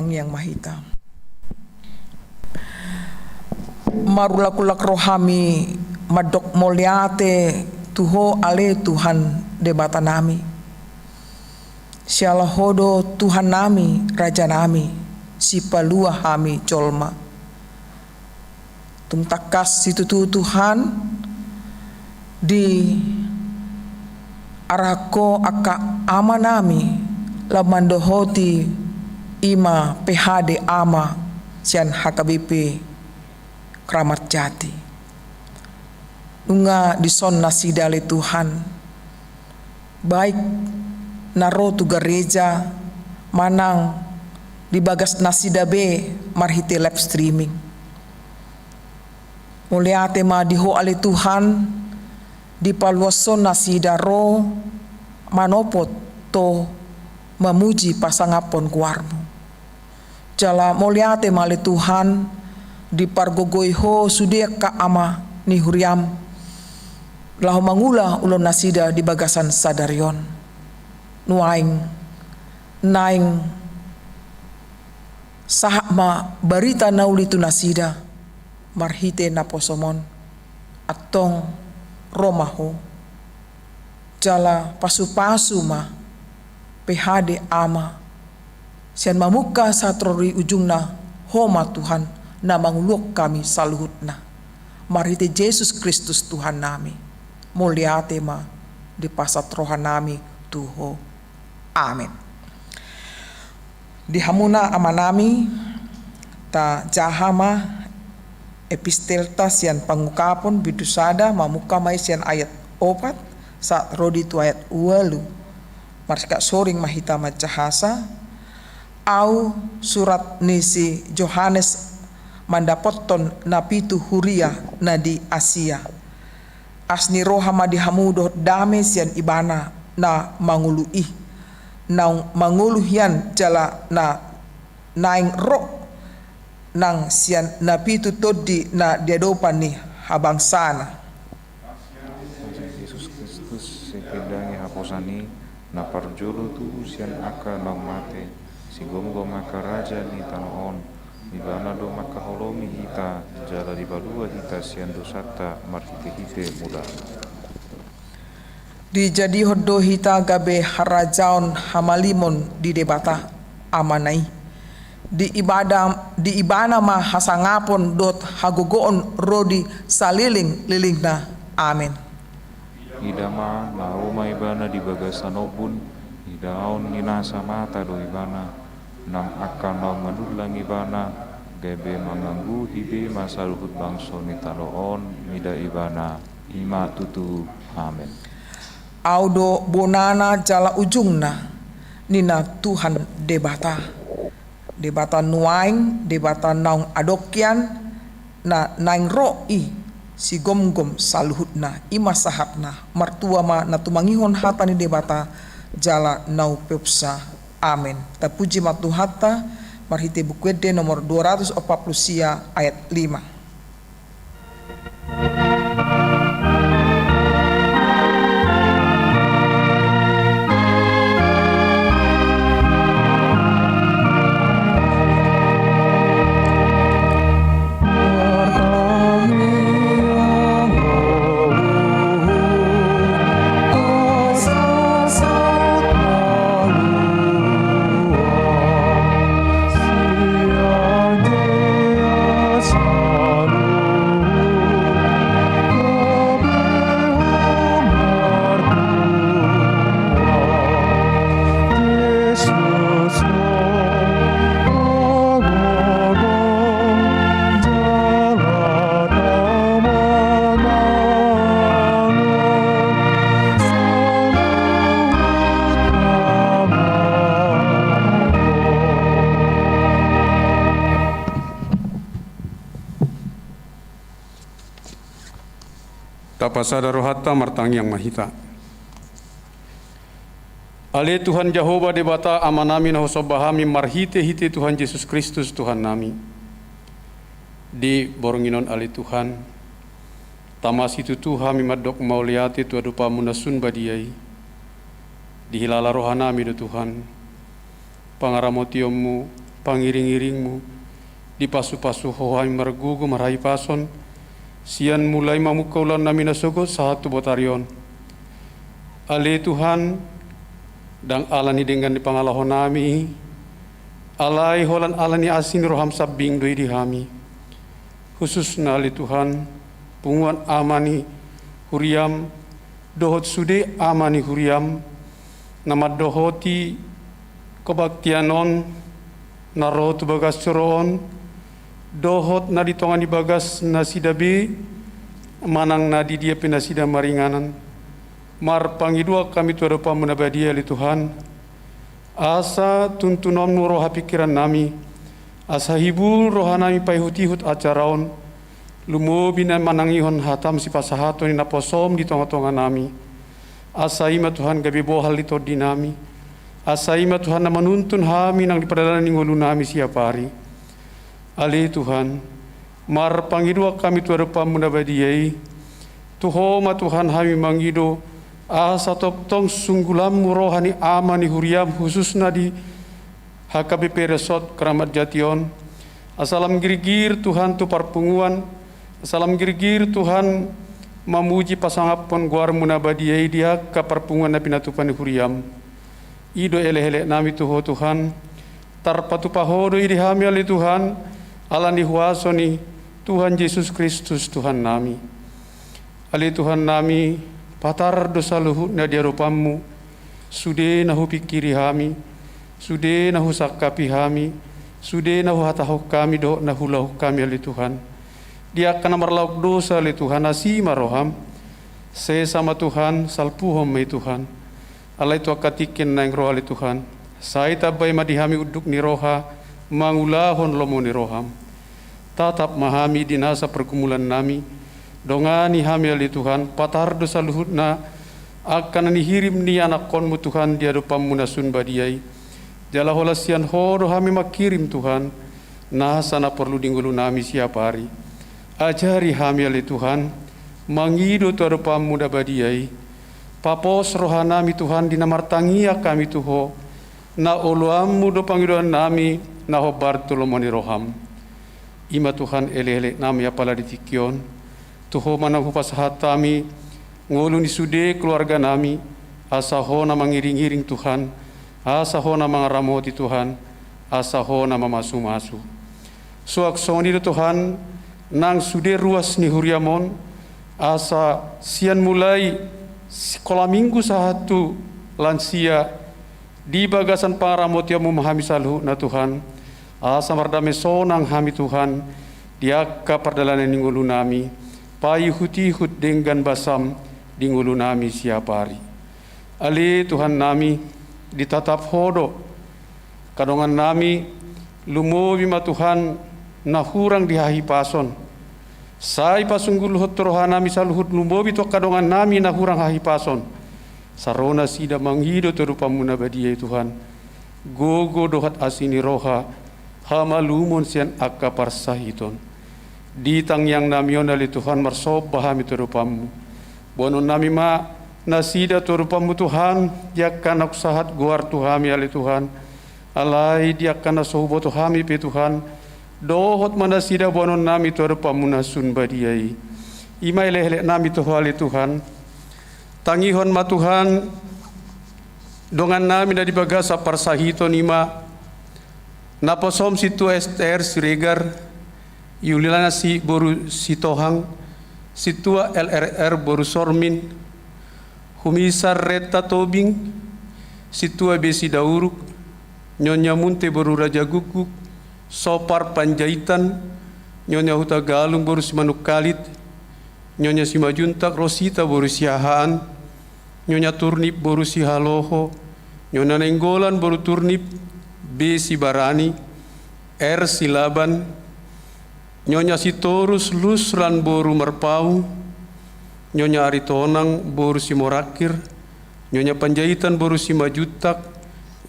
Tang Yang Mahita. Marulakulak rohami madok moliate tuho ale Tuhan debata nami. Sialah hodo Tuhan nami, Raja nami, si palua hami colma. Tumtakas situ Tuhan di arako aka ama nami lamandohoti ima PHD ama sian HKBP Kramat Jati. Nunga dison nasidale Tuhan baik naro tu gereja manang di bagas nasidabe marhite live streaming. Muliate ma diho ale Tuhan di paluason nasidaro manopot to memuji pasangapon kuarmu. Jala muliate ma ale Tuhan di pargogoi ho sudia ka ama ni huriam lahu mangula ulon nasida di bagasan sadarion nuaing naing sahama barita nauli tu nasida marhite naposomon atong romaho jala pasu-pasu ma PHD ama sian mamuka satrori ujungna homa Tuhan na manguluk kami saluhutna. Marhite Yesus Kristus Tuhan nami. Muliate ma di pasat rohan nami tuho. Amin. Di hamuna amanami ta jahama epistelta sian pangukapon bidusada mamuka mai sian ayat 4 saat rodi tu ayat 8. Marska soring mahita macahasa au surat nisi Johannes mandapoton napitu huria na di Asia. Asni roha ma dihamudo dame sian ibana na mangului na manguluhian jala na naing ro nang sian napitu todi na diadopan ni habang sana. Yesus Kristus sekedangi haposani na parjolo tu sian aka nang mate sigomgo maka raja ni tanoon ibana do maka holomi hita jala di balua hita sian dosata marhite hite muda Di jadi hodo hita gabe harajaon hamalimon di debata amanai di ibana ma hasangapon dot hagogoon rodi saliling lilingna. Amin. idama na uma ibana di bagasanobun idaon ninasa mata do ibana nang akan nang manulang ibana gebe manganggu hibe masaluhut bangso ni taloon mida ibana ima tutu. Amin. Audo bonana jala ujungna nina Tuhan debata nuaing debata naung adokyan na naing roi si gom saluhutna ima sahatna martua ma na tumangihon hata ni debata jala nau pepsa. Amin. Tapuji matuhata marhite bukwede nomor 240 sia ayat 5. Tapasada rohata martang yang mahita. Ale Tuhan Jehovah debata amanami na hosobahami marhite hite Tuhan Yesus Kristus Tuhan nami. Di boronginon ale Tuhan tamas itu Tuhan mimadok mauliati tu adupa munasun badiai. Di hilala rohanami do Tuhan pangaramotiomu pangiring-iringmu di pasu-pasu hohai margugu marai pason sian mulai mamukaulan nami nasogo satu botarion. Ale Tuhan dang alani dengan di pangalahon nami alai holan alani asin roham sabing doi di hami khusus na ale Tuhan punguan amani huriam dohot sude amani huriam nama dohoti kebaktianon narot bagas coroon dohot na ditongan di bagas nasidabe manang na di dia pinasida maringanan mar pangidua kami tu ada pamunabadia li Tuhan asa tuntunan roha pikiran nami asa hibur roha nami paihut-ihut acaraon lumobi na manangihon hatam si pasahato ni naposom di tonga-tonga nami asa ima Tuhan gabi bohal ito di nami asa ima Tuhan na manuntun hami nang dipadalan ni ngulu nami siap hari ali Tuhan mar pangidua kami tu ada pamunabadiai tuhoma Tuhan hami mangido asa toptong sunggulam rohani amani huriam khususna di HKBP Resort Keramat Jation. Asalam girgir Tuhan tu parpunguan, asalam girgir Tuhan memuji pasangapon guar munabadiai dia ka parpunguan na pinatupan huriam. Ido ele-ele nami tuho Tuhan, tarpatu pahodo idi hami ali Tuhan, alani huasoni Tuhan Yesus Kristus Tuhan nami. Ali Tuhan nami patar dosa luhut na dia rupamu sude nahu pikiri hami sude nahu sakapi hami sude nahu hatahu kami do nahu lahu kami ali Tuhan dia kana marlauk dosa ali Tuhan nasi maroham sesama Tuhan salpuhom mai Tuhan alai tu akatikin nang roh ali Tuhan sai tabai madihami uduk ni roha mangulahon lomo ni roham tatap mahami dinasa pergumulan nami dongani hami ali Tuhan patar dosa luhutna akan nihirim ni anak konmu Tuhan dia rupa munasun badiai jala holasian hodo hami makirim Tuhan nahasana perlu dinggulu nami siap hari ajari hami ali Tuhan mangido tu rupa muda badiai papos rohanami Tuhan dinamartangia kami tuho na uluamu do pangidoan nami na hobar tulomoni roham ima Tuhan ele-ele nami apala ditikion tuho manang hupas hatami ngulu ni sude keluarga nami asa hona mangiring-iring Tuhan asa hona mangaramoti Tuhan asa hona mamasu-masu suak soni do Tuhan nang sude ruas ni huriamon asa sian mulai sekolah minggu satu lansia di bagasan paramoti yang memahami salhu na Tuhan asa mardame sonang hami Tuhan diaka perdalanan ngulu nami pai hut-hut dengan basam di ngulu nami siap hari. Ali Tuhan nami ditatap hodo kadongan nami lumobi ma Tuhan nahurang dihahi pason. Sai pasunggul hot roha nami saluhut lumobi to kadongan nami nahurang hahi pason. Sarona sida manghido terupa munabadiai Tuhan. Gogo dohat asini roha hama lumon sian akka parsahiton. Ditang yang namion ali Tuhan marsob bahami terupamu bono nami ma nasida terupamu Tuhan diakan aksahat guar Tuhami ali Tuhan alai diakan nasohubo Tuhami pe Tuhan dohot manasida bono nami terupamu nasun badiai ima ele-ele nami tuho ali Tuhan tangihon ma Tuhan dongan nami dari bagasa parsahito nima naposom situ STR Siregar Yulilana si boru si tohang situa LRR boru sormin humisar reta tobing situa besi dauruk nyonya munte boru raja guguk sopar panjaitan nyonya huta galung boru si manuk kalit nyonya si majuntak rosita boru si ahaan nyonya turnip boru si haloho nyonya nenggolan boru turnip besi barani si laban nyonya si torus lusran boru merpau nyonya aritonang boru si morakir nyonya panjaitan boru si majutak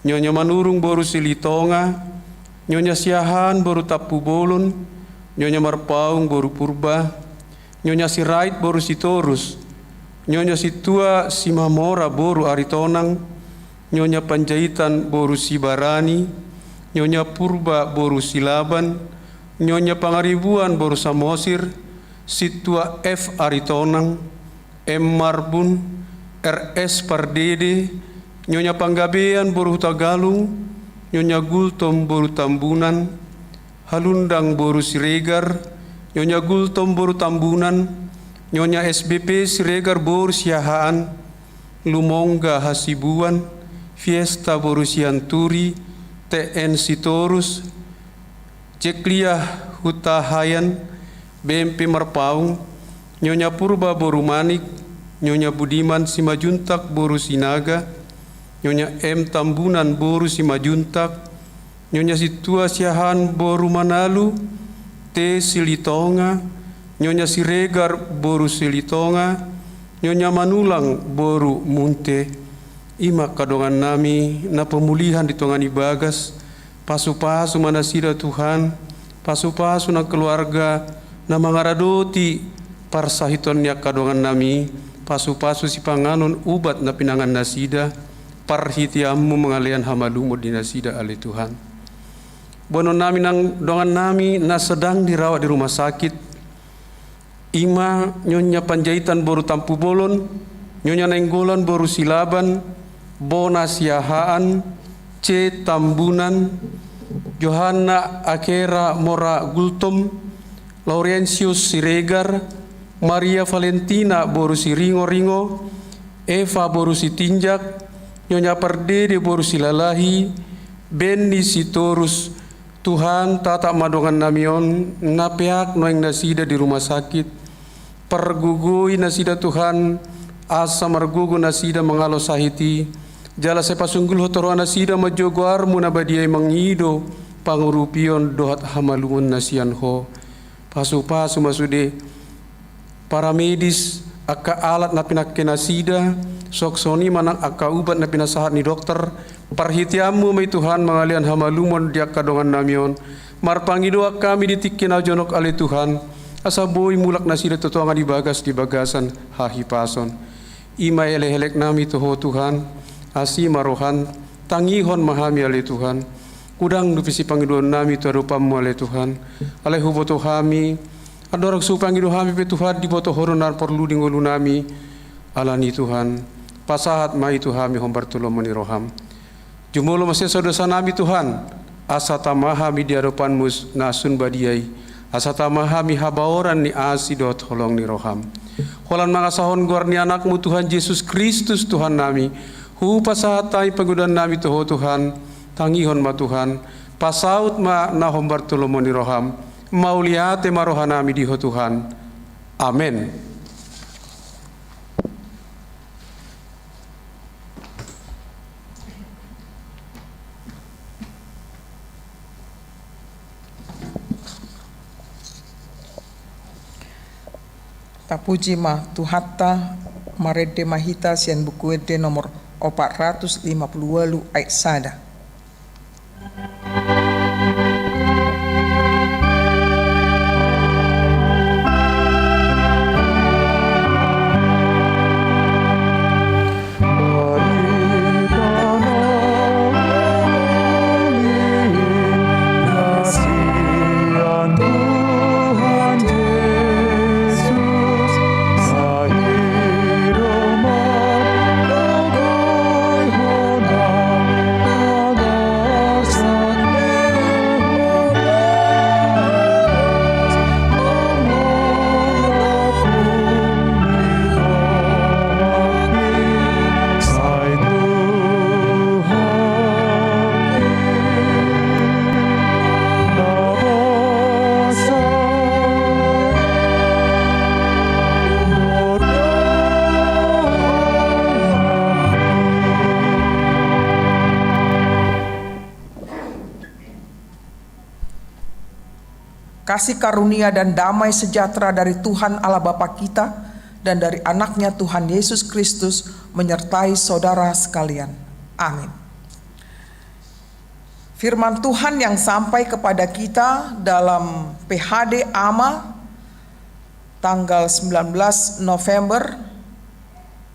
nyonya manurung boru si litonga nyonya siahan boru tapu bolon nyonya marpaung boru purba nyonya si rait boru si torus nyonya si tua si mamora boru aritonang nyonya panjaitan boru si barani Nyonya Purba Boru Silaban, Nyonya Pangaribuan Boru Samosir, Situa F. Aritonang, M. Marbun, R.S. Pardede, Nyonya Panggabean Boru Tagalung, Nyonya Gultom Boru Tambunan, Halundang Boru Siregar, Nyonya Gultom Boru Tambunan, Nyonya SBP Siregar Boru Siahaan, Lumongga Hasibuan, Fiesta Boru Sianturi, TN Sitorus, Cekliah Hutahayan, BMP Marpaung, Nyonya Purba Boru Manik, Nyonya Budiman Simajuntak Boru Sinaga, Nyonya M. Tambunan Boru Simajuntak, Nyonya Situa Siahan Boru Manalu, T. Silitonga, Nyonya Siregar Boru Silitonga, Nyonya Manulang Boru Munte, ima kadongan nami na pemulihan di tongan ibagas, pasu-pasu manasida Tuhan, pasu-pasu na keluarga, na mangaradoti parsahitonnya kadongan nami, pasu-pasu si panganon ubat na pinangan nasida, parhitiamu mengalian hamalumu di nasida ali Tuhan. Bono nami nang dongan nami na sedang dirawat di rumah sakit, ima Nyonya Panjaitan Boru Tampu Bolon, Nyonya Nenggolan Boru Silaban, Bona Siahaan, C. Tambunan, Johanna Akera Mora Gultom, Laurentius Siregar, Maria Valentina Boru Siringo-ringo, Eva Boru Sitinjak, Nyonya Pardede Boru Silalahi, Benny Sitorus. Tuhan tata madongan namion na pihak noeng nasida di rumah sakit, pergugui nasida Tuhan, asa margugu nasida mangalo sahiti, jala sepasunggul hotoro nasida majogoar munabadiai mangido, pangurupion dohat hamalungun nasian ho, pasu-pasu masude, para medis aka alat na pinakke nasida, soksoni manang aka ubat na pinasahat ni dokter, parhitiamu may Tuhan mangalian hamalumon diak kadongan namion, marpangidoa kami ditikin ajonok ali Tuhan, asa boy mulak nasida totoangan dibagas di bagasan hahipason, ima elehelek nami toho Tuhan, asi marohan, tangihon mahami ali Tuhan, kudang dupisi pangidoan nami tuarupamu ali Tuhan, alai huboto kami, adorak supangido kami pe Tuhan diboto horonar perlu dingolu nami, alani Tuhan, pasahat mai Tuhan mi hombar tulomoni roham. Jumulo masih saudara nami Tuhan, asa tamahami di hadapanmu nasun badiai, asa tamahami habaoran ni asidot holong ni roham. Holan mangasahon guar ni anakmu Tuhan Yesus Kristus Tuhan nami, hu pasahatai pagudan nami toho Tuhan, tangihon ma Tuhan, pasaut ma na hombar tulomon ni roham, mauliate marohan nami diho Tuhan. Amin. Tapuji ma Tuhatta marede mahita sian bukuede nomor 458 ayat sada. Kasih karunia dan damai sejahtera dari Tuhan Allah Bapa kita dan dari anaknya Tuhan Yesus Kristus menyertai saudara sekalian. Amin. Firman Tuhan yang sampai kepada kita dalam PHD AMA tanggal 19 November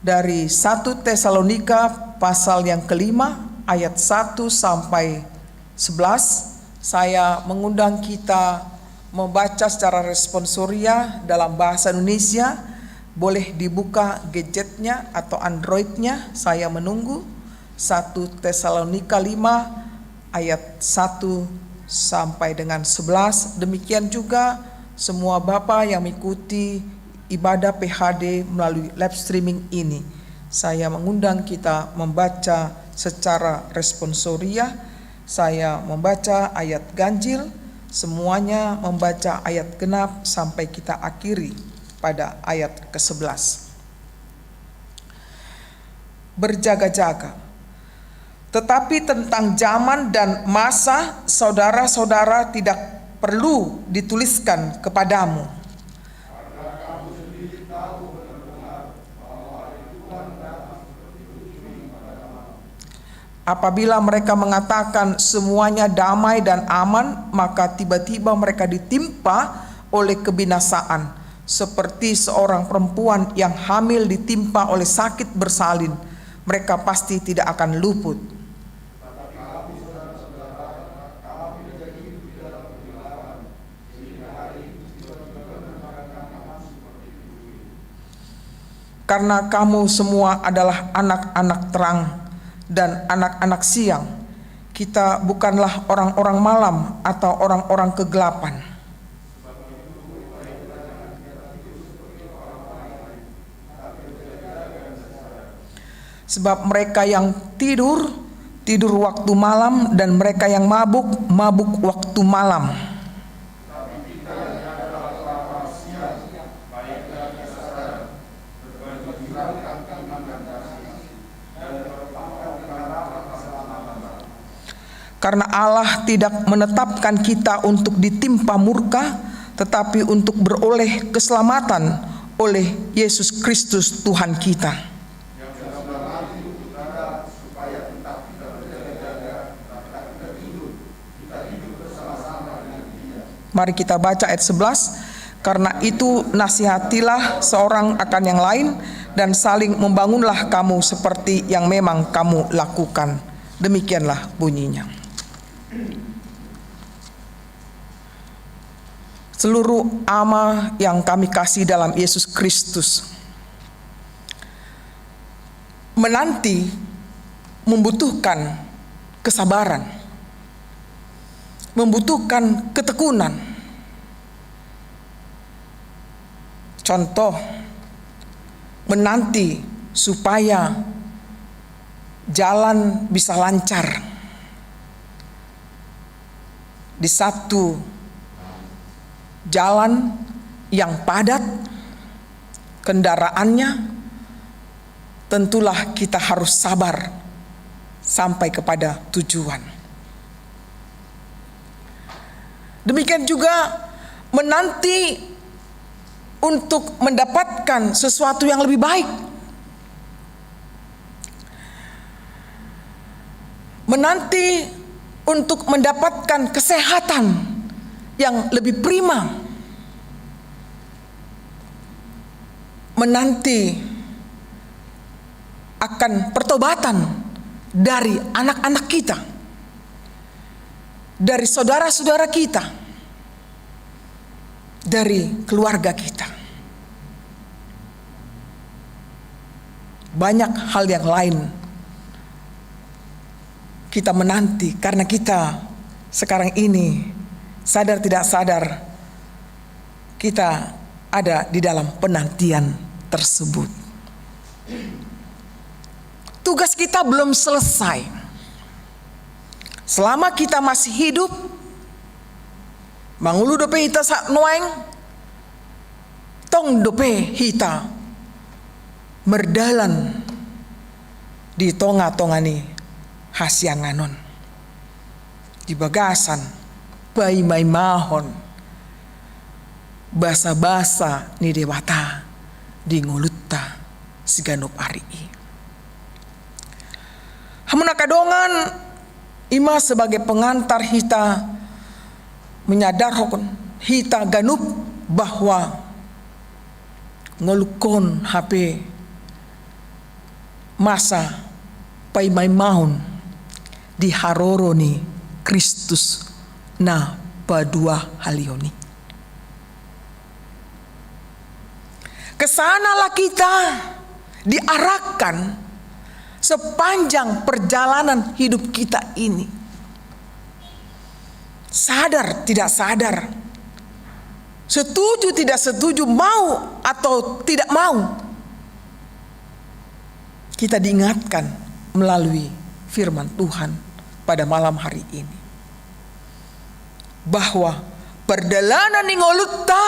dari 1 Tesalonika pasal yang kelima ayat 1 sampai 11, saya mengundang kita membaca secara responsoria dalam bahasa Indonesia. Boleh dibuka gadgetnya atau Androidnya, saya menunggu. 1 Tesalonika 5 ayat 1 sampai dengan 11. Demikian juga semua Bapak yang mengikuti ibadah PHD melalui live streaming ini. Saya mengundang kita membaca secara responsoria. Saya membaca ayat ganjil, semuanya membaca ayat genap sampai kita akhiri pada ayat ke-11. Berjaga-jaga. Tetapi tentang zaman dan masa, saudara-saudara tidak perlu dituliskan kepadamu. Apabila mereka mengatakan semuanya damai dan aman, maka tiba-tiba mereka ditimpa oleh kebinasaan, seperti seorang perempuan yang hamil ditimpa oleh sakit bersalin. Mereka pasti tidak akan luput. Karena kamu semua adalah anak-anak terang dan anak-anak siang. Kita bukanlah orang-orang malam atau orang-orang kegelapan. Sebab mereka yang tidur, tidur waktu malam, dan mereka yang mabuk, mabuk waktu malam. Karena Allah tidak menetapkan kita untuk ditimpa murka, tetapi untuk beroleh keselamatan oleh Yesus Kristus Tuhan kita. Mari kita baca ayat 11. Karena itu nasihatilah seorang akan yang lain, dan saling membangunlah kamu seperti yang memang kamu lakukan. Demikianlah bunyinya. Seluruh ama yang kami kasih dalam Yesus Kristus, menanti membutuhkan kesabaran, membutuhkan ketekunan. Contoh, menanti supaya jalan bisa lancar. Di satu jalan yang padat kendaraannya, tentulah kita harus sabar sampai kepada tujuan. Demikian juga menanti untuk mendapatkan sesuatu yang lebih baik. Menanti untuk mendapatkan kesehatan yang lebih prima. Menanti akan pertobatan dari anak-anak kita, dari saudara-saudara kita, dari keluarga kita. Banyak hal yang lain kita menanti karena kita sekarang ini sadar tidak sadar kita ada di dalam penantian tersebut. Tugas kita belum selesai. Selama kita masih hidup, mangulu dope hita sak nueng, tong dope hita merdalan di tonga-tongani hasianganon, di bagasan bayi mai mahon, basa-basa ni dewata di ngulutta siganup arii. Hamuna kadongan ima sebagai pengantar hita menyadarkan hita ganup bahwa ngelukon HP masa pai mai mahon di haroro ni Kristus na padua halioni. Kesanalah kita diarahkan sepanjang perjalanan hidup kita ini. Sadar tidak sadar, setuju tidak setuju, mau atau tidak mau, kita diingatkan melalui firman Tuhan pada malam hari ini bahwa perjalanan ingolutta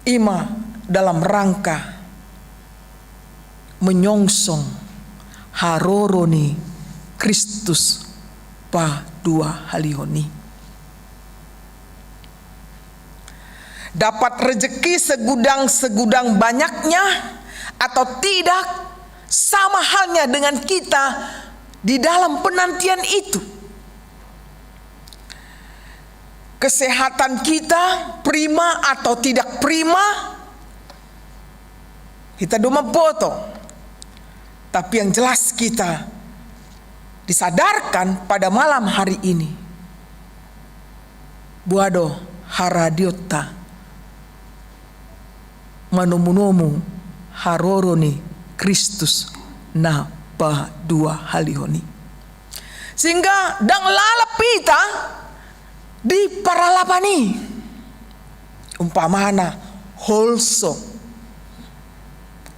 ima dalam rangka menyongsong haroroni Kristus pa dua halioni. Dapat rejeki segudang banyaknya atau tidak, sama halnya dengan kita di dalam penantian itu. Kesehatan kita prima atau tidak prima, kita doma foto. Tapi yang jelas kita disadarkan pada malam hari ini, buado haradiota manumunomu haroroni Kristus na pa dua halihoni. Sehingga dang lalapita di paralapani umpamana holso,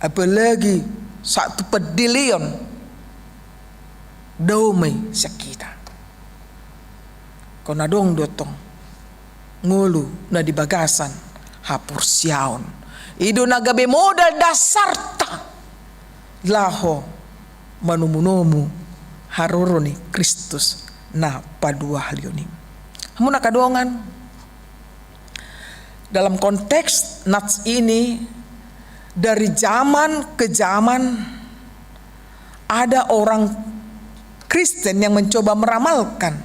apalagi satu pedilion domai sakita kona dong dotong ngulu na di bagasan hapur siaon ido nagabe modal dasarta laho manumunomu haroroni Kristus na padua halioni. Namun kadongan dalam konteks nats ini, dari zaman ke zaman ada orang Kristen yang mencoba meramalkan,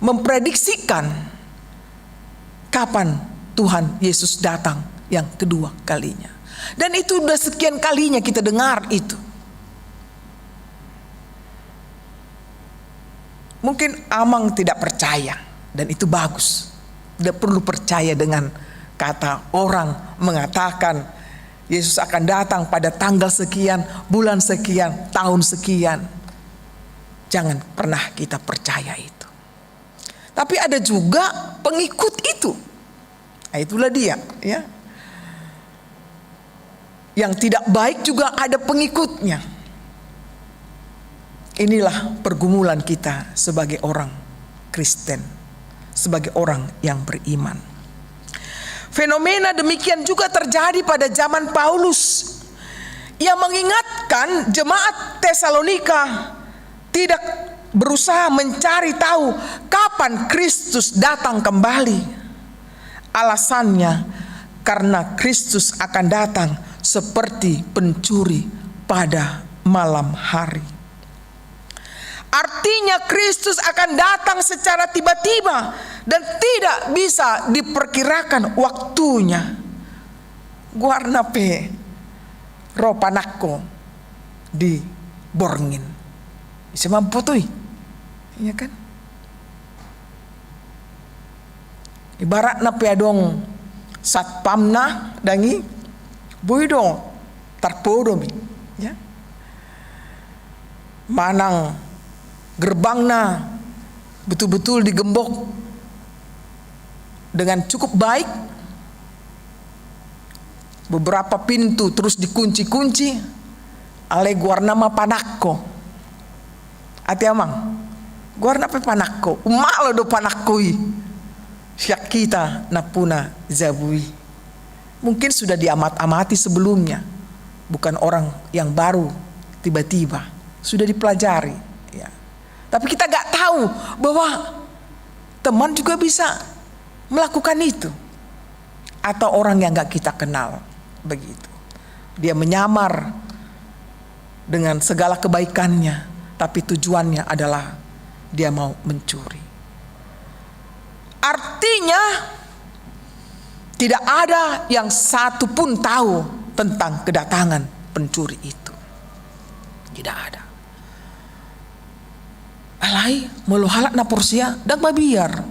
memprediksikan kapan Tuhan Yesus datang yang kedua kalinya. Dan itu udah sekian kalinya kita dengar itu. Mungkin Amang tidak percaya, dan itu bagus. Tidak perlu percaya dengan kata orang mengatakan Yesus akan datang pada tanggal sekian, bulan sekian, tahun sekian. Jangan pernah kita percaya itu. Tapi ada juga pengikut itu. Nah, itulah dia, ya. Yang tidak baik juga ada pengikutnya. Inilah pergumulan kita sebagai orang Kristen, sebagai orang yang beriman. Fenomena demikian juga terjadi pada zaman Paulus. Ia mengingatkan jemaat Tesalonika tidak berusaha mencari tahu kapan Kristus datang kembali. Alasannya karena Kristus akan datang seperti pencuri pada malam hari. Artinya Kristus akan datang secara tiba-tiba dan tidak bisa diperkirakan waktunya. Guarna pe ropanako di borngin. Bisa mampu tuh, iya kan? Ibarat na pe adong satpamna dangi buidong tarpodomi, ya. Manang gerbangna betul-betul digembok dengan cukup baik, beberapa pintu terus dikunci-kunci, ale guarna ma panakko, ati amang guarna pe panakko, umalo do panakkoi, siak kita napuna zabui. Mungkin sudah diamat-amati sebelumnya, bukan orang yang baru tiba-tiba, sudah dipelajari, ya. Tapi kita gak tahu bahwa teman juga bisa melakukan itu. Atau orang yang gak kita kenal, begitu. Dia menyamar dengan segala kebaikannya, tapi tujuannya adalah dia mau mencuri. Artinya tidak ada yang satu pun tahu tentang kedatangan pencuri itu. Tidak ada. alai melohalak na porsia dan babiar.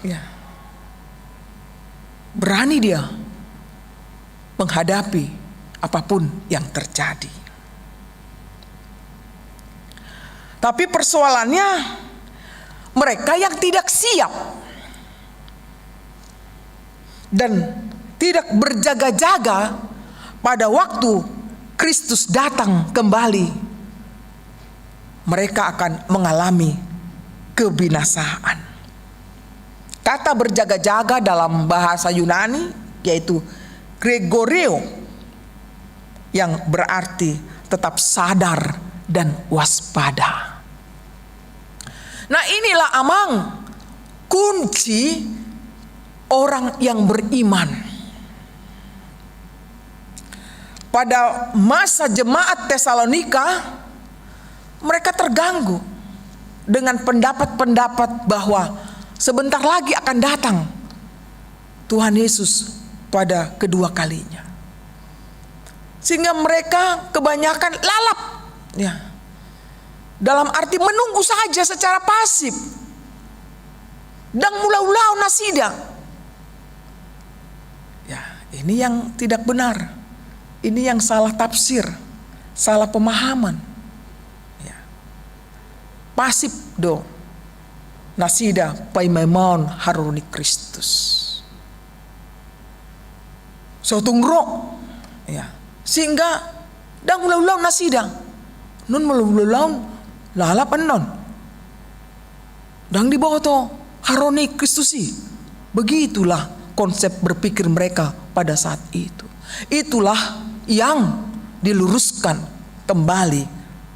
Ya. Berani dia menghadapi apapun yang terjadi. Tapi persoalannya mereka yang tidak siap dan tidak berjaga-jaga pada waktu Kristus datang kembali, mereka akan mengalami kebinasaan. Kata berjaga-jaga dalam bahasa Yunani yaitu Gregoreo, yang berarti tetap sadar dan waspada. Nah, inilah amang kunci orang yang beriman. Pada masa jemaat Tesalonika, mereka terganggu dengan pendapat-pendapat bahwa sebentar lagi akan datang Tuhan Yesus pada kedua kalinya. Sehingga mereka kebanyakan lalap, ya, dalam arti menunggu saja secara pasif. Dan mulau-ulau nasida. Ya, ini yang tidak benar. Ini yang salah tafsir, salah pemahaman. Ya. Pasif do. Nasida paimaimaon haruni Kristus. Sotungro, ya, sehingga dang ulau-ulau nasida, nun ulau-ulau lalapan non, dang diboto haruni Kristusi. Begitulah konsep berpikir mereka pada saat itu. Itulah yang diluruskan kembali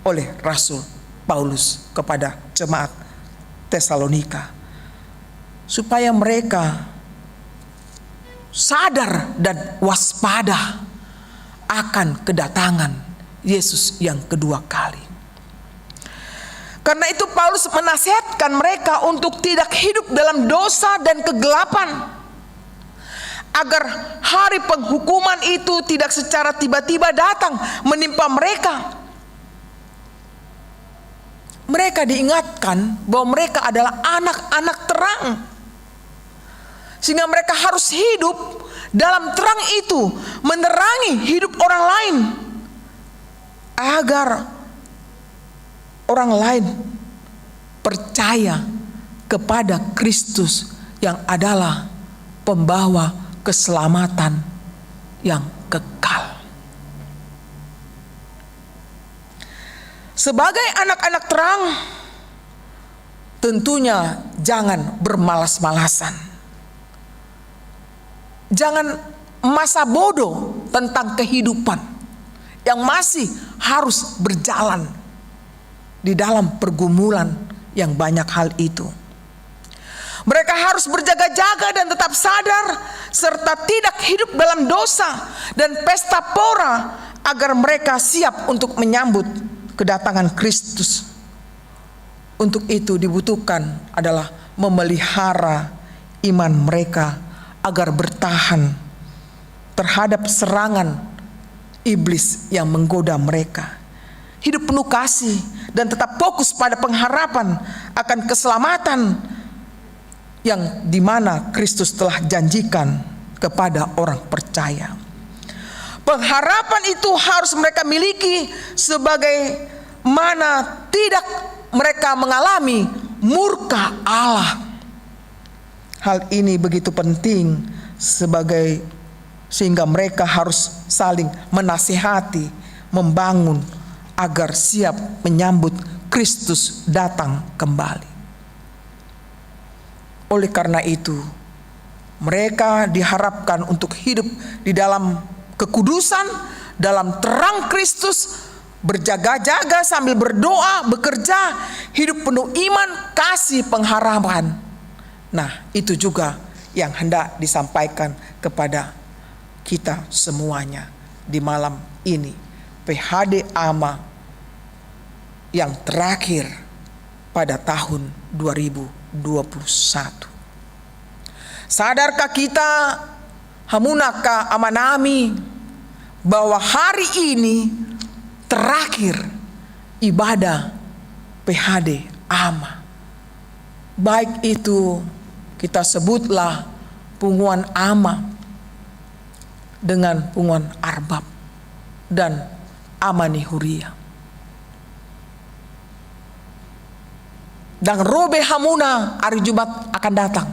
oleh Rasul Paulus kepada jemaat Tesalonika, supaya mereka sadar dan waspada akan kedatangan Yesus yang kedua kali. Karena itu Paulus menasihatkan mereka untuk tidak hidup dalam dosa dan kegelapan, agar hari penghukuman itu tidak secara tiba-tiba datang menimpa mereka. Mereka diingatkan bahwa mereka adalah anak-anak terang, sehingga mereka harus hidup dalam terang itu, menerangi hidup orang lain, agar orang lain percaya kepada Kristus yang adalah pembawa keselamatan yang kekal. Sebagai anak-anak terang, tentunya jangan bermalas-malasan. Jangan masa bodoh tentang kehidupan yang masih harus berjalan di dalam pergumulan yang banyak hal itu. Mereka harus berjaga-jaga dan tetap sadar, serta tidak hidup dalam dosa dan pesta pora, agar mereka siap untuk menyambut kedatangan Kristus. Untuk itu dibutuhkan adalah memelihara iman mereka agar bertahan terhadap serangan iblis yang menggoda mereka. Hidup penuh kasih dan tetap fokus pada pengharapan akan keselamatan yang dimana Kristus telah janjikan kepada orang percaya. Pengharapan itu harus mereka miliki, sebagai mana tidak mereka mengalami murka Allah. Hal ini begitu penting sehingga mereka harus saling menasihati, membangun agar siap menyambut Kristus datang kembali. Oleh karena itu, mereka diharapkan untuk hidup di dalam kekudusan, dalam terang Kristus, berjaga-jaga sambil berdoa, bekerja, hidup penuh iman, kasih, pengharapan. Nah, itu juga yang hendak disampaikan kepada kita semuanya di malam ini. PHD AMA yang terakhir pada tahun 2021. Sadarkah kita, hamunaka amanami, bahwa hari ini terakhir ibadah PHD ama. Baik itu kita sebutlah punguan ama dengan punguan arbab dan amani huria. Dan robe hamuna hari Jumat akan datang.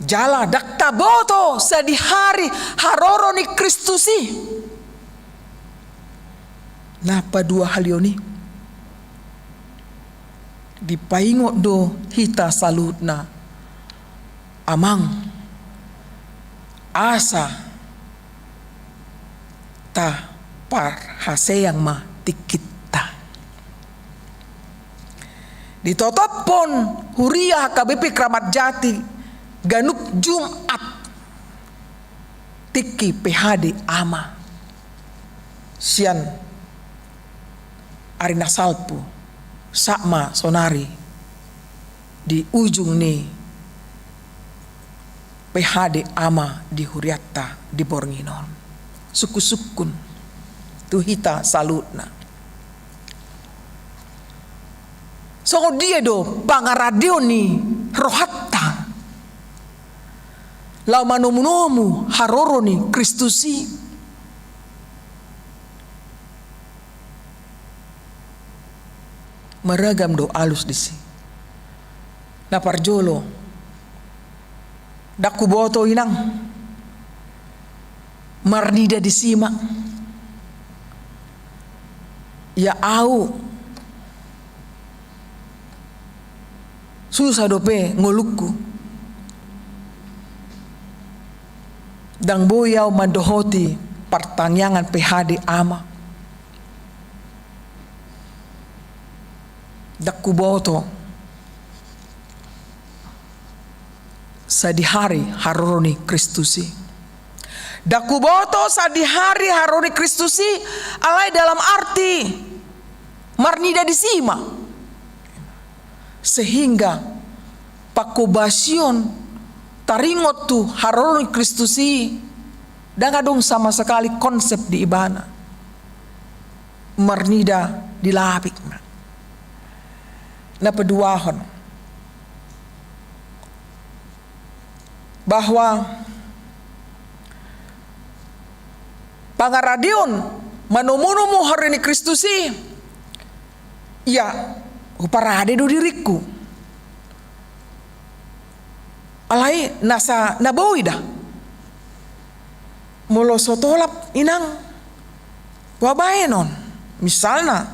Jala dakta boto sedihari haroroni Kristusi. Napa dua halioni? Dipaingo do hita salutna amang asa ta par haseyang ma tikita. Ditotop pon huria KBP Kramat Jati ganuk Jumat tiki PHD ama sian arina salpu sakma sonari di ujung nih PHD ama di Huriatta di Bornginon suku-sukun tuhita salutna. So dia do pangaradio ni rohatta lau manomu haroro ni Kristusi meragam do alus disi na parjolo daku boto inang marnida disima ya au susah dope ngolukku dang boyau mandohoti pertanyaan PHD ama daku boto sadihari haroni Kristusi. Daku boto sadihari haroni Kristusi alai dalam arti marnida disima. Sehingga pakobasion taringot tu haroni Kristusi dan adong sama sekali konsep di ibana. Marnida dilapik. Na peduahon bahwa pangaradion manumunumu hari ini Kristusi ya uparade do diriku alai nasa nabawi dah molo sotolap inang wabaenon misalna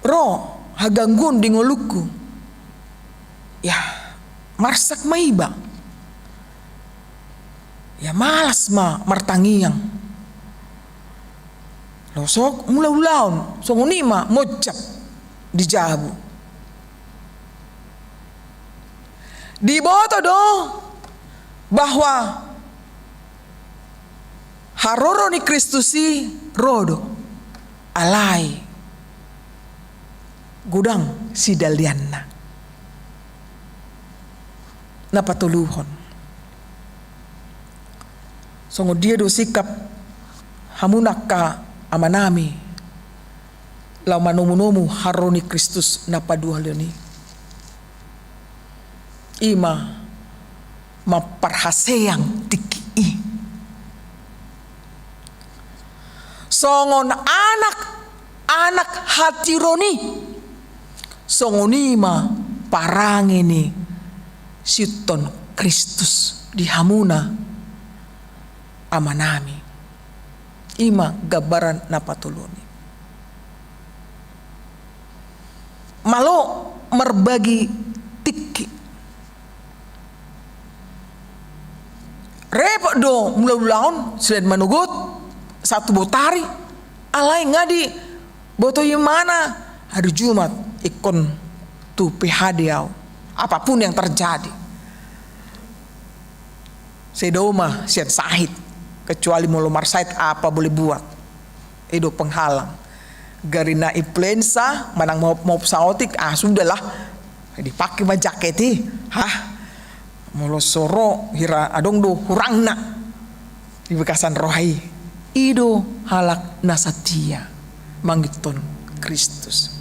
ro haganggun di ngoluku ya marsak maiba ya malas ma martangiang lo sok mula-ulaun so ngunima mocap di jabu diboto do bahwa haroro ni Kristusi rodo alai gudang sidalianna na patuluhon. Songo dia do sikap hamunaka amanami lau manomu haroni Kristus na paduhalioni ima maparhaseyang tiki songon anak hatironi songonima parangini siton Kristus di hamuna amanami ima gabaran napatuluni malo merbagi tiki repot do mula-mulaun selain manugut satu botari alai ngadi boto mana hari Jumat ikon tu PHD apapun yang terjadi sedoma sian sahid kecuali mulu marsait apa boleh buat itu penghalang garina influenza manang mau saotik sudahlah dipakai mah jaketi mulu soro hira adong do hurangna di bekasan rohai ido halak nasatia manggiton Kristus.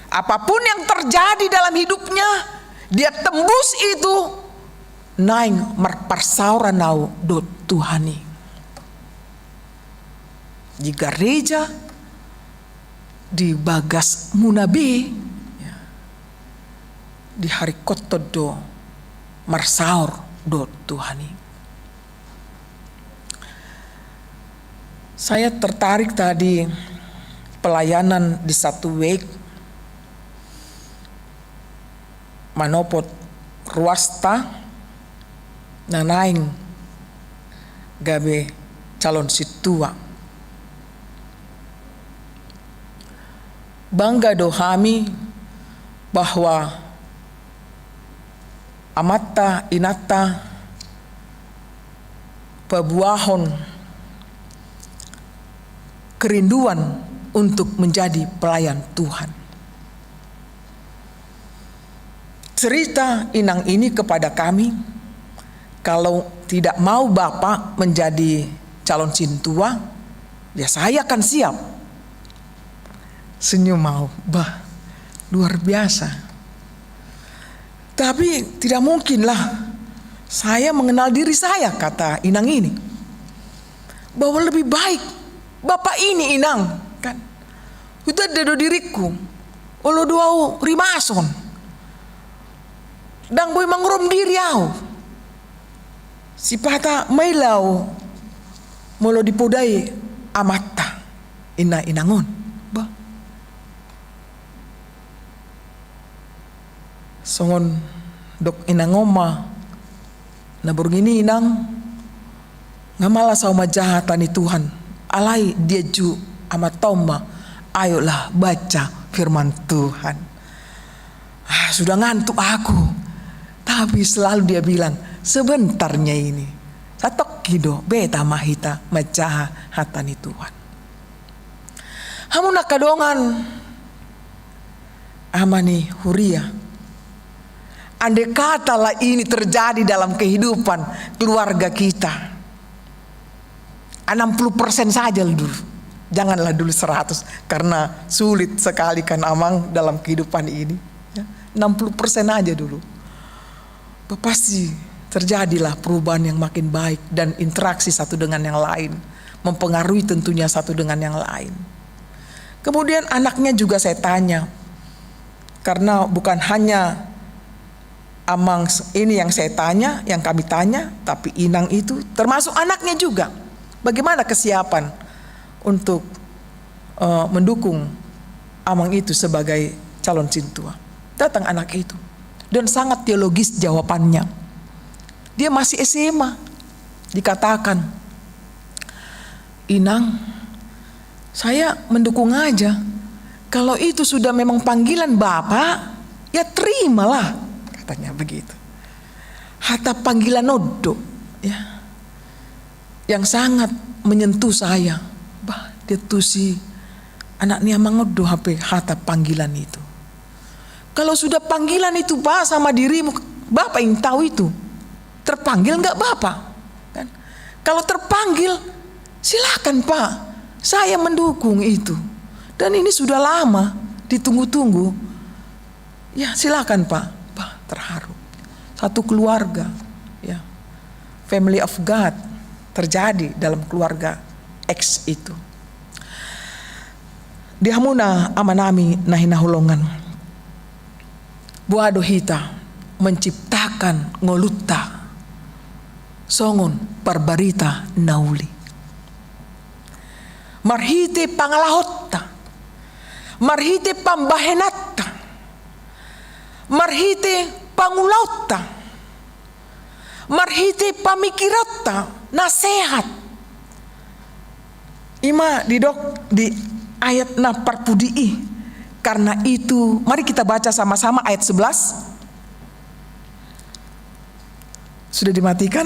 Apapun yang terjadi dalam hidupnya, dia tembus itu naing marparsaura nau do Tuhani. Di gereja di bagas munabe ya, di hari kotodo marsaur do Tuhani. Saya tertarik tadi pelayanan di satu week manopot ruasta nanaing gabe calon situa. Bangga dohami bahwa amata inata pebuahon kerinduan untuk menjadi pelayan Tuhan. Cerita inang ini kepada kami, kalau tidak mau Bapak menjadi calon sintua, ya saya akan siap. Senyum mau, bah, luar biasa. Tapi tidak mungkinlah saya mengenal diri saya, kata inang ini. Bahwa lebih baik Bapak ini inang, kan. Udah dedo diriku, olo duau rimason. Dang boy mangrom diri au. Si pata mailau molo dipodai amata ina inangon. Ba. Songon dok inangoma na burgini inang ngamala sa majahatan ni Tuhan. Alai dia ju amat tomba. Ayolah baca firman Tuhan. Sudah ngantuk aku. Tapi selalu dia bilang, sebentarnya ini. Satok kido, beta mahita, macaha hatani Tuhan. Hamu nakadongan, amani huria. Andai katalah ini terjadi dalam kehidupan keluarga kita. 60% saja dulu. Janganlah dulu 100. Karena sulit sekali kan amang dalam kehidupan ini. 60% aja dulu. Pasti terjadilah perubahan yang makin baik dan interaksi satu dengan yang lain, mempengaruhi tentunya satu dengan yang lain. Kemudian anaknya juga saya tanya, karena bukan hanya amang ini yang saya tanya, yang kami tanya, tapi inang itu termasuk anaknya juga. Bagaimana kesiapan untuk mendukung amang itu sebagai calon sintua? Datang anak itu. Dan sangat teologis jawabannya. Dia masih SMA. Dikatakan, Inang, saya mendukung aja. Kalau itu sudah memang panggilan Bapak, ya terimalah. Katanya begitu. Hatta panggilan Odo, ya, yang sangat menyentuh saya. Bah, dia tuh si anaknya Mangodo HP hatta panggilan itu. Kalau sudah panggilan itu Pak sama dirimu, Bapak yang tahu itu. Terpanggil enggak Bapak? Kan? Kalau terpanggil, silakan Pak. Saya mendukung itu. Dan ini sudah lama ditunggu-tunggu. Ya, silakan Pak. Pak, terharu. Satu keluarga, ya. Family of God terjadi dalam keluarga X itu. Dihamuna amanami nahinahulongan. Buado hita menciptakan ngoluta songon barbarita nauli. Marhite pangalahotta, marhite pambahenatta, marhite pangulauta, marhite pamikiratta, nasehat. Ima didok di ayat na parpudii. Karena itu, mari kita baca sama-sama ayat 11. Sudah dimatikan?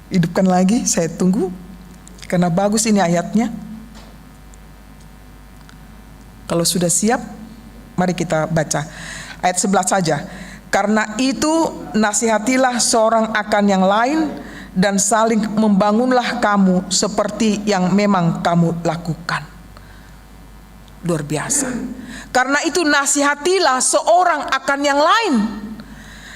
Hidupkan lagi, saya tunggu. Karena bagus ini ayatnya. Kalau sudah siap, mari kita baca. Ayat 11 saja. Karena itu, nasihatilah seorang akan yang lain dan saling membangunlah kamu seperti yang memang kamu lakukan. Luar biasa. Karena itu nasihatilah seorang akan yang lain,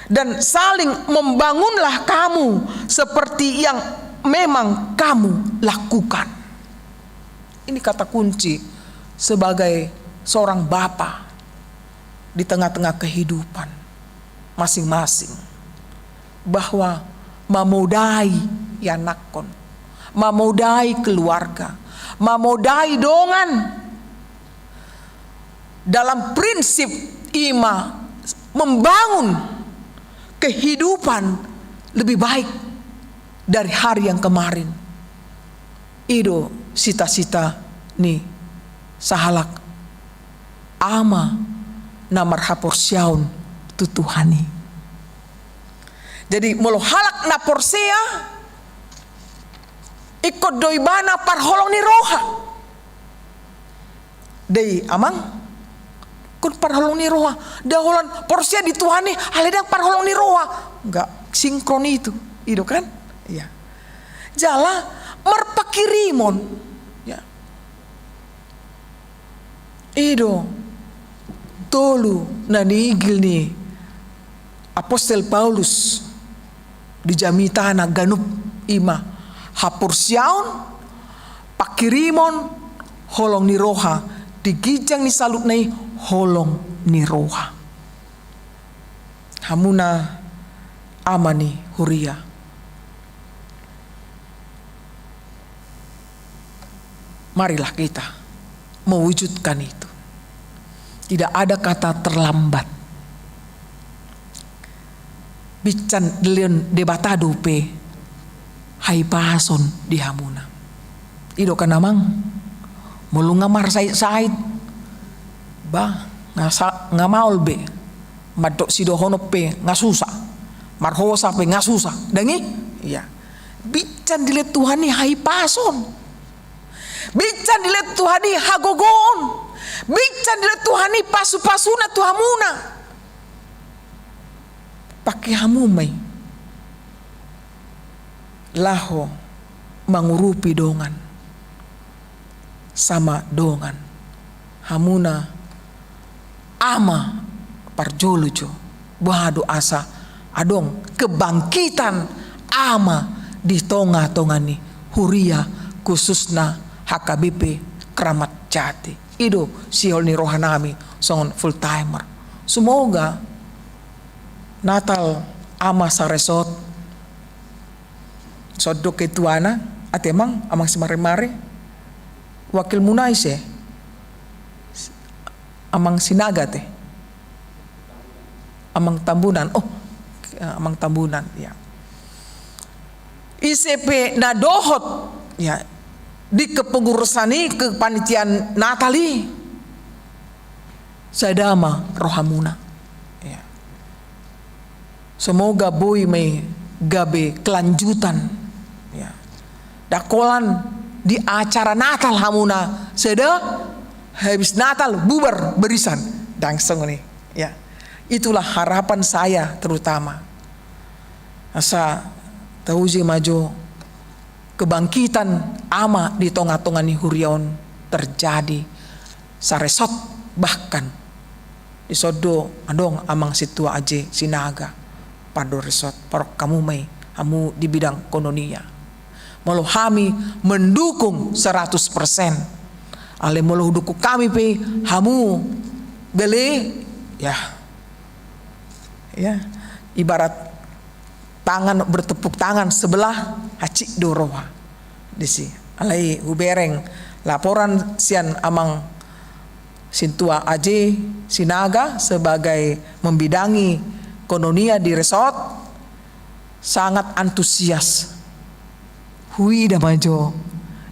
dan saling membangunlah kamu seperti yang memang kamu lakukan. Ini kata kunci sebagai seorang bapa di tengah-tengah kehidupan masing-masing, bahwa mamodai yanakon, mamodai keluarga, mamodai dongan dalam prinsip ima membangun kehidupan lebih baik dari hari yang kemarin. Ido sita-sita nih sahalak ama namar hapor syaun tutuhani. Jadi molo halak na porsea ikut doibana parholong ni roha. Dei amang kun parholong ni roha. Daholan porsea dituhani haledang parholong ni roha. Enggak sinkron itu. Itu kan? Iya. Jala merpakirimon. Ya. Ido tolu na niigil ni Apostel Paulus di jamitana ganup ima hapursiaun pakirimon holong ni roha digijang ni salut nai holong ni roha. Hamuna amani huria. Marilah kita mewujudkan itu. Tidak ada kata terlambat. Bican delion debatado pe hai pason di hamuna. Ido kan namang mulunga mar sait ba ngamaul be madok sido honop pe ngasusa marhosa pe ngasusa dangi iya bican dile Tuhani hai pason, bican dile Tuhani hagogon, bican dile Tuhani pasu-pasuna tuhamuna pakai hamumai laho mangurupi dongan sama dongan hamuna ama parjolujo bahado asa adong kebangkitan ama di tonga-tongani huria khususna HKBP Kramat Jati. Ido siol ni rohanami songon full timer. Semoga Natal ama sa resort sodok ketuana at emang amang simare-mare wakil munay siya amang sinaga te amang tambunan amang tambunan ya ICP na dohot ya di kepengurusani kepanitian Natali sadama rohamuna ya. Semoga boy may gabe kelanjutan ya. Dakolan di acara Natal hamuna seda habis Natal bubar berisan dangseng nih ya. Itulah harapan saya terutama asa tauji maju kebangkitan ama di tonga-tonga ni huriaon terjadi saresot bahkan di sodo andong amang situa aje sinaga pado resort parok kamu may hamu di bidang kononia molo hami mendukung 100%. Ale molo duku kami pe hamu bele ya ibarat tangan bertepuk tangan sebelah hacik doroha disi alai hubereng laporan sian amang sintua aje sinaga sebagai membidangi kononia di resort sangat antusias hui damajo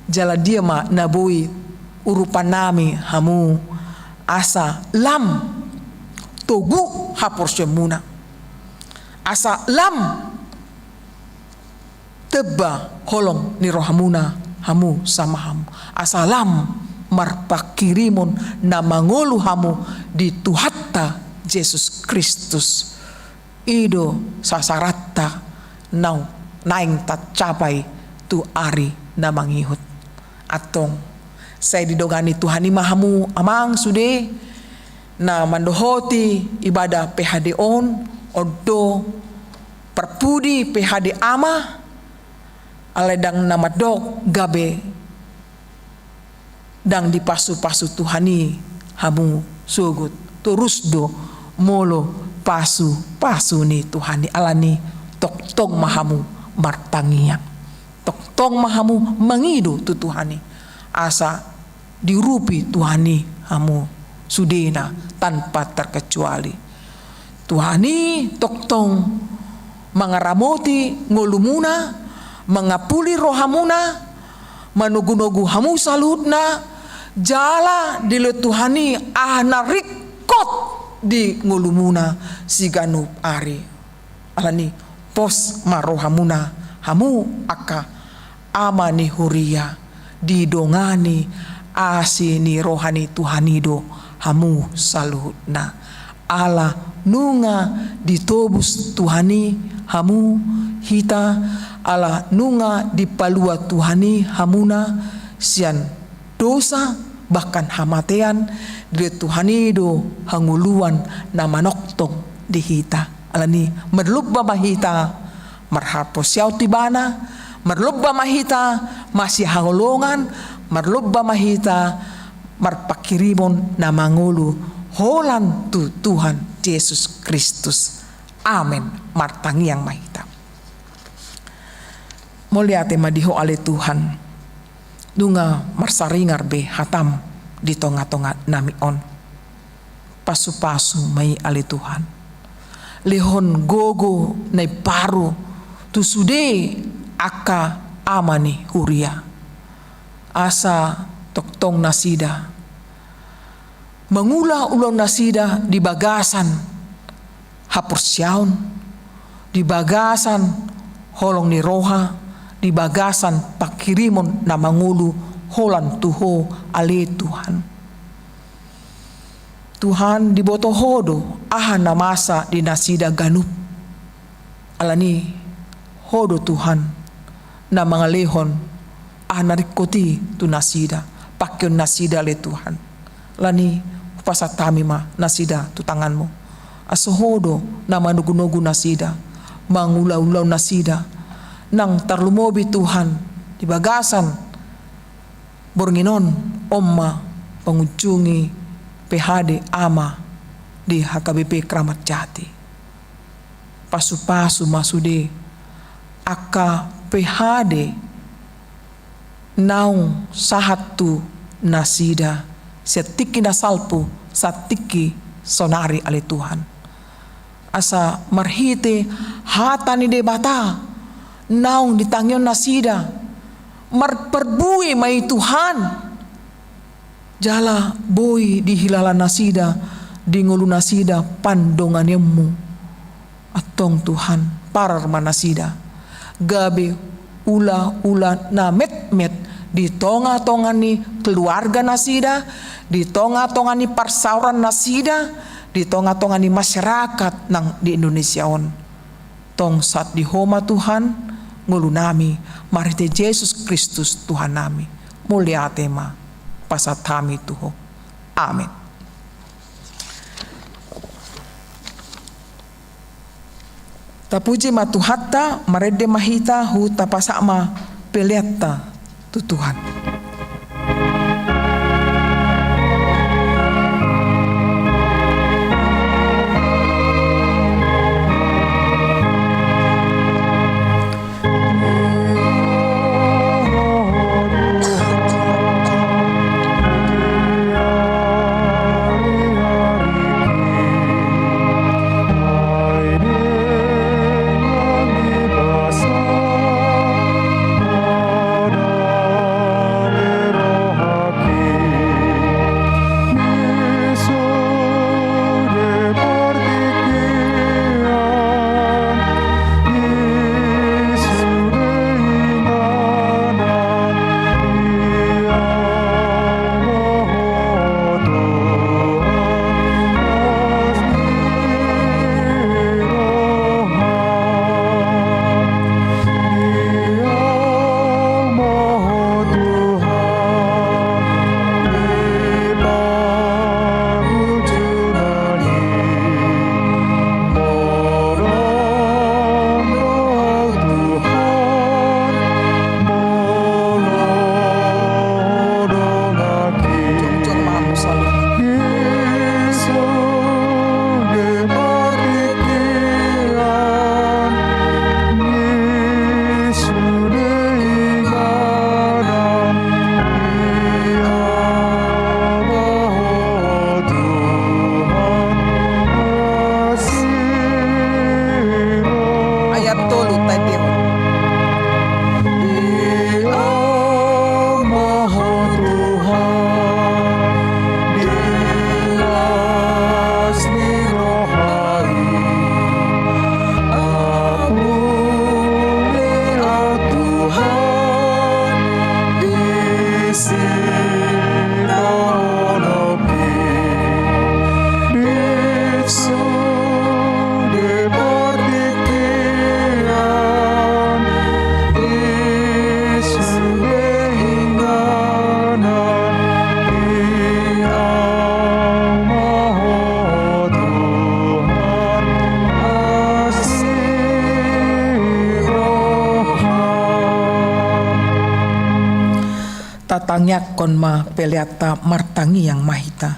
jala dia ma nabui urupan nami hamu asa lam togu hapor semuna asa lam teba holong ni rohamuna hamu sama hamu asalam marpakirimon na mangolu hamu di tuhatta Yesus Kristus ido sasaratta nau naing tacapai tu ari na mangihut. Atong saya didogani Tuhan mahamu amang sude na mandohoti ibadah PHD on odo perpudi PHD ama aledang nama dok gabe dang dipasu-pasu Tuhani hamu sugut terus do molo pasu ni Tuhani alani tok mahamu martangiang tok mahamu mangido tu Tuhani asa dirupi Tuhani hamu sudena tanpa terkecuali. Tuhani tok mangaramoti ngolumuna mangapuli rohamuna manugu-nugu hamu salutna jala dile Tuhani narikot di ngulumuna siganup ari alani pos marohamuna hamu aka amani huria didongani asini rohani Tuhanido hamu salutna ala nunga ditobus Tuhani hamu hita ala nunga dipalua Tuhani hamuna sian dosa bahkan hamatean di Tuhani do hanguluan na manoktong di hita alani merlubba mahita marhapo siaw tibana merlubba mahita masih hangulungan merlubba mahita marpakirimon na mangulu holan tu Tuhan Yesus Kristus amen martangiang mahita moliate madiho ale Tuhan dunga marsaringar be hatam di tonga-tonga nami on pasu-pasu mai ale Tuhan lehon gogo nai paru tu sude aka amani huria asa toktong nasida mengula ulon nasida di bagasan hapursiaun di bagasan holong ni roha di bagasan pakirimon na mangulu holan tuho ale Tuhan di boto hodo aha na masa di nasida ganup alani hodo Tuhan na mga lehon aha narikoti tu nasida pakyon nasida le Tuhan lani pasatami ma nasida tu tanganmu aso hodo na manugunugu nasida mangulaw-ulaw nasida nang tarlumobi Tuhan di bagasan bornginon omma pangujungi PHD ama di HKBP Kramat Jati pasu-pasu masude aka PHD naung sahatu nasida setiki nasalpu satiki sonari ale Tuhan asa marhite hatani de bata naung ditangyon nasida marperbui mai Tuhan jala boy di hilala nasida di ngulu nasida pandonganemu atong Tuhan parar manasida gabe ula na met di tonga-tongani keluarga nasida di tonga-tongani parsauran nasida di tonga-tongani masyarakat nang di Indonesia on tong sat di homa Tuhan ngulu nami marite Yesus Kristus Tuhan nami mulia tema pasatami tuho amin. Tapuji matuhatta marede mahita hu tapasama peleta tu Tuhan. tangyak kon ma peleata martangi yang mahita.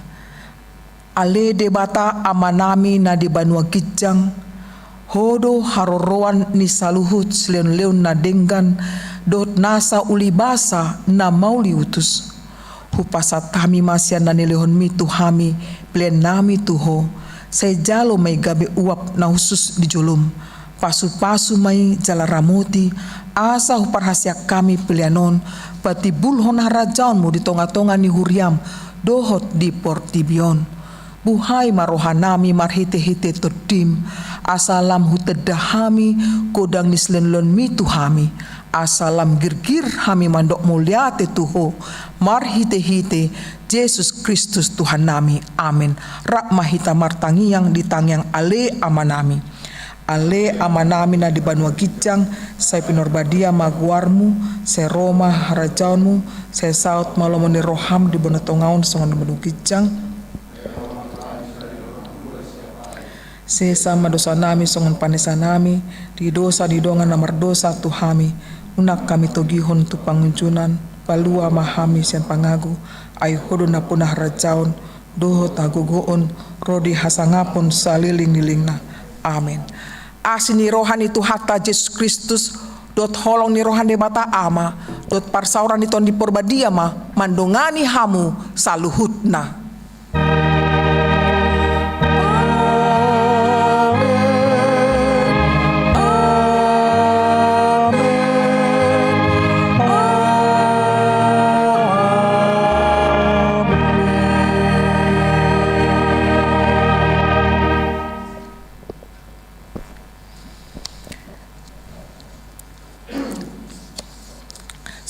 Ale debata amanami na di banua kijang, hodo haroroan ni saluhut seleun-leun na denggan, dot nasa ulibasa na mauli utus. Hupasatami masyan na nilehon mi tuhami, plen nami tuho, say jalo may gabi uap na husus di julum. Pasu-pasu may jalaramoti, asa huparhasyak kami pilianon, pati bulhon harajaon mo di tonga-tonga ni huriam, dohot di portibion. Buhay marohanami marhite-hite todim, asalam hutedahami kodang nislenlon mi tuhami, asalam girgir hami mandok muliate tuho, marhite-hite Yesus Kristus Tuhan nami, amin. Rak mahita martangi yang ditangyang ale amanami. Ale amanami na di banua gijang, say pinorbadia maguarmu, say Roma harajaunmu, say saut malomoni roham di bonatongaon songon banua gijang. Sesa madosa nami songon panesa nami, di dosa di dongan namar dosa tuhami, unak kami togihon tu panguncunan, palua mahami sian pangagu, ay hodo na punah rajaon, doho tagugoon, rodi hasangapon saliling nilingna, amin. Asin ni rohani tu hatta Yesus Kristus, dot holong ni rohani bata ama, dot parsauran ni ton di porbadia ma, mandongani hamu saluhutna.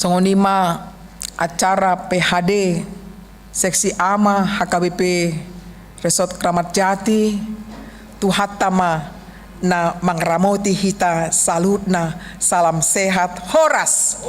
Songonima acara PHD seksi ama HKBP Resort Kramat Jati tuhatama na mangramoti hita salutna salam sehat horas.